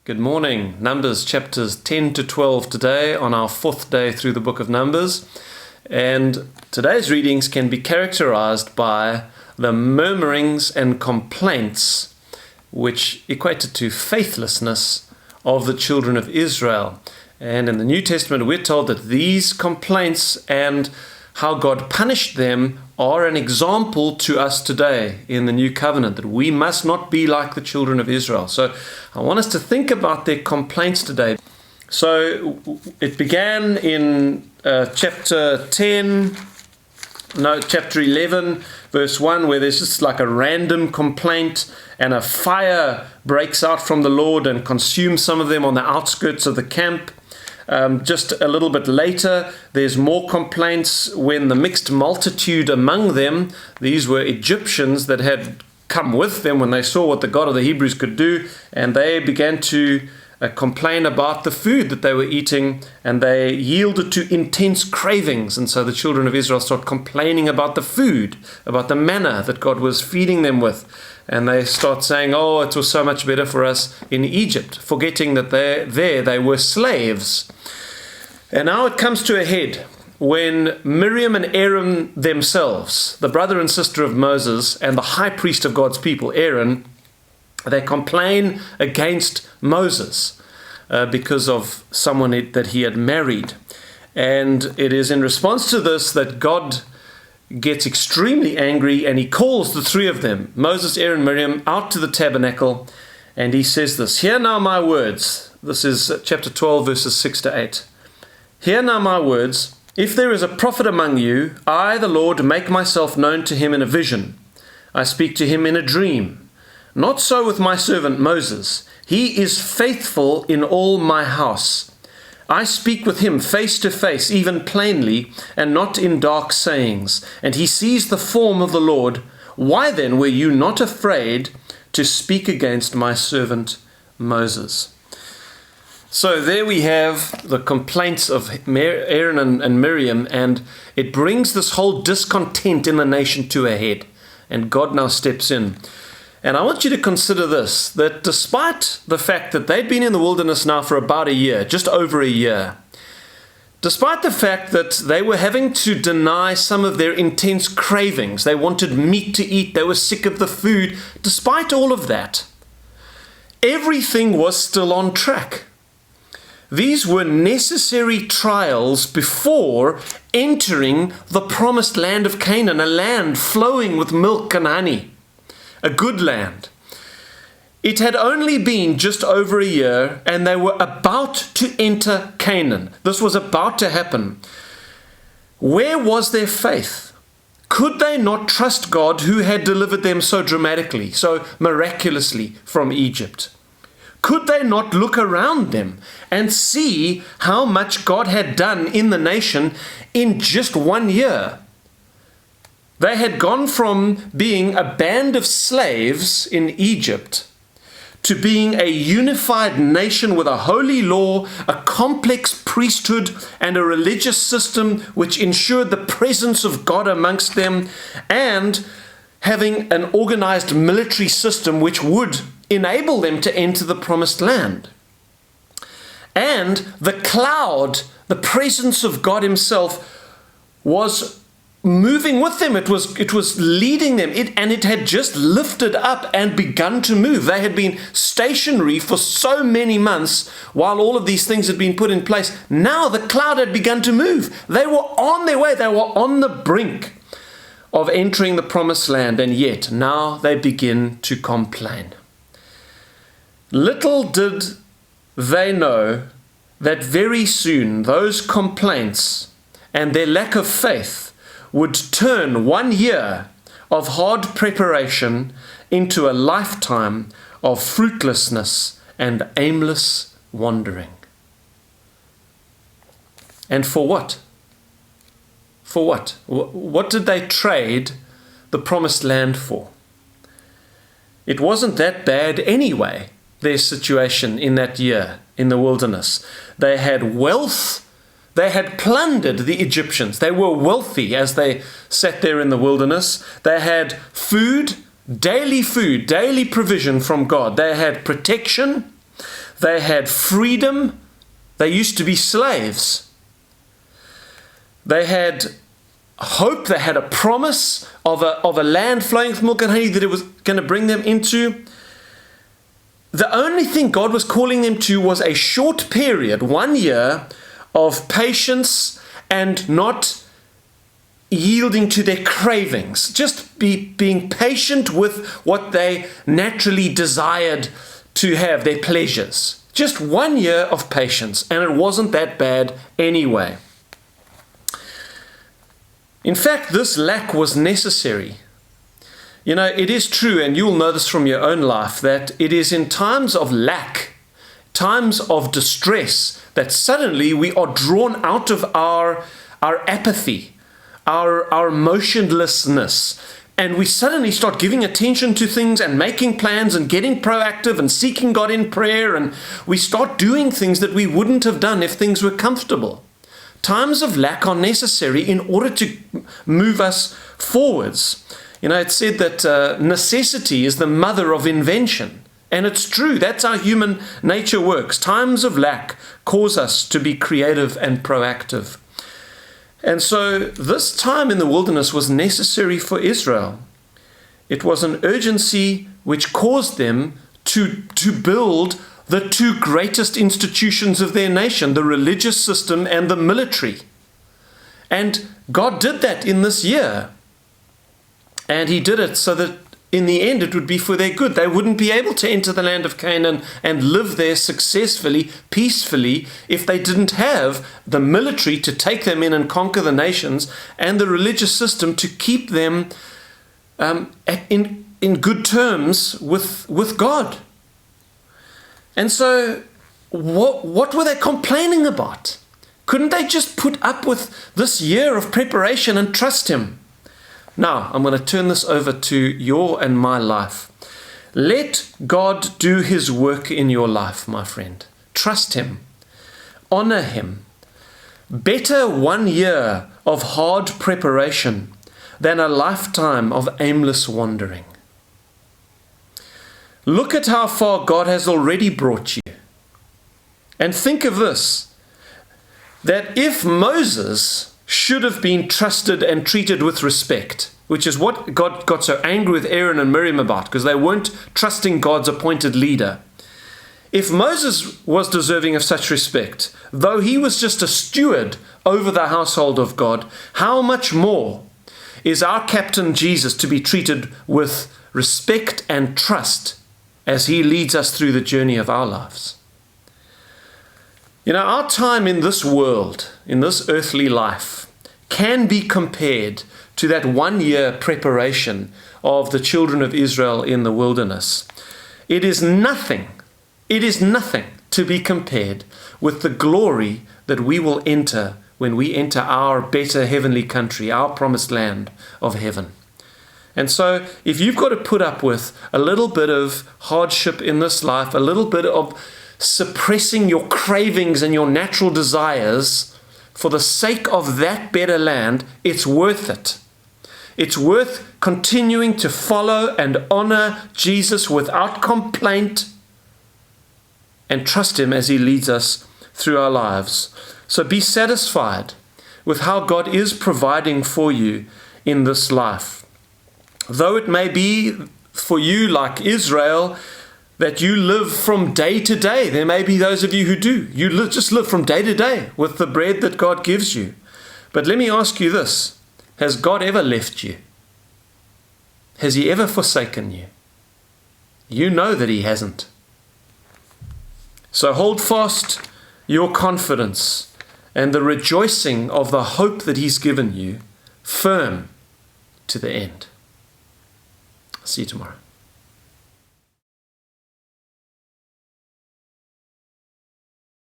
Good morning. Numbers chapters 10 to 12 today on our fourth day through the book of Numbers. And today's readings can be characterized by the murmurings and complaints which equated to faithlessness of the children of Israel. And in the New Testament, we're told that these complaints and how God punished them are an example to us today in the New Covenant, that we must not be like the children of Israel. So I want us to think about their complaints today. So it began in chapter 11, verse 1, where there's just like a random complaint, and a fire breaks out from the Lord and consumes some of them on the outskirts of the camp. Just a little bit later, there's more complaints when the mixed multitude among them, these were Egyptians that had come with them when they saw what the God of the Hebrews could do, and they began to complain about the food that they were eating, and they yielded to intense cravings. And so the children of Israel start complaining about the food, about the manna that God was feeding them with. And they start saying, oh, it was so much better for us in Egypt, forgetting that they were slaves. And now it comes to a head when Miriam and Aaron themselves, the brother and sister of Moses and the high priest of God's people, Aaron, they complain against Moses because of someone that he had married. And it is in response to this that God gets extremely angry, and he calls the three of them, Moses, Aaron, Miriam, out to the tabernacle, and he says this, "Hear now my words." This is chapter 12, verses 6 to 8. "Hear now my words. If there is a prophet among you, I, the Lord, make myself known to him in a vision. I speak to him in a dream. Not so with my servant Moses. He is faithful in all my house. I speak with him face to face, even plainly, and not in dark sayings. And he sees the form of the Lord. Why then were you not afraid to speak against my servant Moses?" So there we have the complaints of Aaron and Miriam, and it brings this whole discontent in the nation to a head. And God now steps in. And I want you to consider this, that despite the fact that they'd been in the wilderness now for about a year, just over a year, despite the fact that they were having to deny some of their intense cravings, they wanted meat to eat, they were sick of the food, despite all of that, everything was still on track. These were necessary trials before entering the promised land of Canaan, a land flowing with milk and honey. A good land. It had only been just over a year, and they were about to enter Canaan. This was about to happen. Where was their faith? Could they not trust God, who had delivered them so dramatically, so miraculously from Egypt? Could they not look around them and see how much God had done in the nation in just 1 year? They had gone from being a band of slaves in Egypt to being a unified nation with a holy law, a complex priesthood, and a religious system which ensured the presence of God amongst them, and having an organized military system which would enable them to enter the promised land. And the cloud, the presence of God himself, was moving with them. It was leading them, and it had just lifted up and begun to move. They had been stationary for so many months while all of these things had been put in place. Now the cloud had begun to move. They were on their way. They were on the brink of entering the promised land, and yet now they begin to complain. Little did they know that very soon those complaints and their lack of faith would turn 1 year of hard preparation into a lifetime of fruitlessness and aimless wandering. And for what? For what? What did they trade the promised land for? It wasn't that bad anyway, their situation in that year in the wilderness. They had wealth. They had plundered the Egyptians. They were wealthy as they sat there in the wilderness. They had food, daily provision from God. They had protection. They had freedom. They used to be slaves. They had hope. They had a promise of a land flowing with milk and honey that it was going to bring them into. The only thing God was calling them to was a short period, 1 year, of patience and not yielding to their cravings. Just being patient with what they naturally desired to have, their pleasures. Just 1 year of patience, and it wasn't that bad anyway. In fact, this lack was necessary. You know, it is true, and you'll know this from your own life, that it is in times of lack, times of distress, that suddenly we are drawn out of our apathy, our motionlessness, and we suddenly start giving attention to things and making plans and getting proactive and seeking God in prayer, and we start doing things that we wouldn't have done if things were comfortable. Times of lack are necessary in order to move us forwards. You know, it's said that necessity is the mother of invention. And it's true. That's how human nature works. Times of lack cause us to be creative and proactive. And so this time in the wilderness was necessary for Israel. It was an urgency which caused them to build the two greatest institutions of their nation, the religious system and the military. And God did that in this year. And he did it so that in the end it would be for their good. They wouldn't be able to enter the land of Canaan and live there successfully, peacefully, if they didn't have the military to take them in and conquer the nations, and the religious system to keep them in good terms with God. And so what were they complaining about? Couldn't they just put up with this year of preparation and trust him? Now, I'm going to turn this over to your and my life. Let God do his work in your life, my friend. Trust him. Honor him. Better 1 year of hard preparation than a lifetime of aimless wandering. Look at how far God has already brought you. And think of this, that if Moses should have been trusted and treated with respect, which is what God got so angry with Aaron and Miriam about, because they weren't trusting God's appointed leader. If Moses was deserving of such respect, though he was just a steward over the household of God, how much more is our captain Jesus to be treated with respect and trust as he leads us through the journey of our lives? You know, our time in this world, in this earthly life, can be compared to that 1 year preparation of the children of Israel in the wilderness. It is nothing to be compared with the glory that we will enter when we enter our better heavenly country, our promised land of heaven. And so if you've got to put up with a little bit of hardship in this life, a little bit of suppressing your cravings and your natural desires for the sake of that better land, it's worth it. It's worth continuing to follow and honor Jesus without complaint and trust him as he leads us through our lives. So be satisfied with how God is providing for you in this life. Though it may be for you, like Israel, that you live from day to day. There may be those of you who do. You just live from day to day with the bread that God gives you. But let me ask you this. Has God ever left you? Has he ever forsaken you? You know that he hasn't. So hold fast your confidence and the rejoicing of the hope that he's given you firm to the end. See you tomorrow.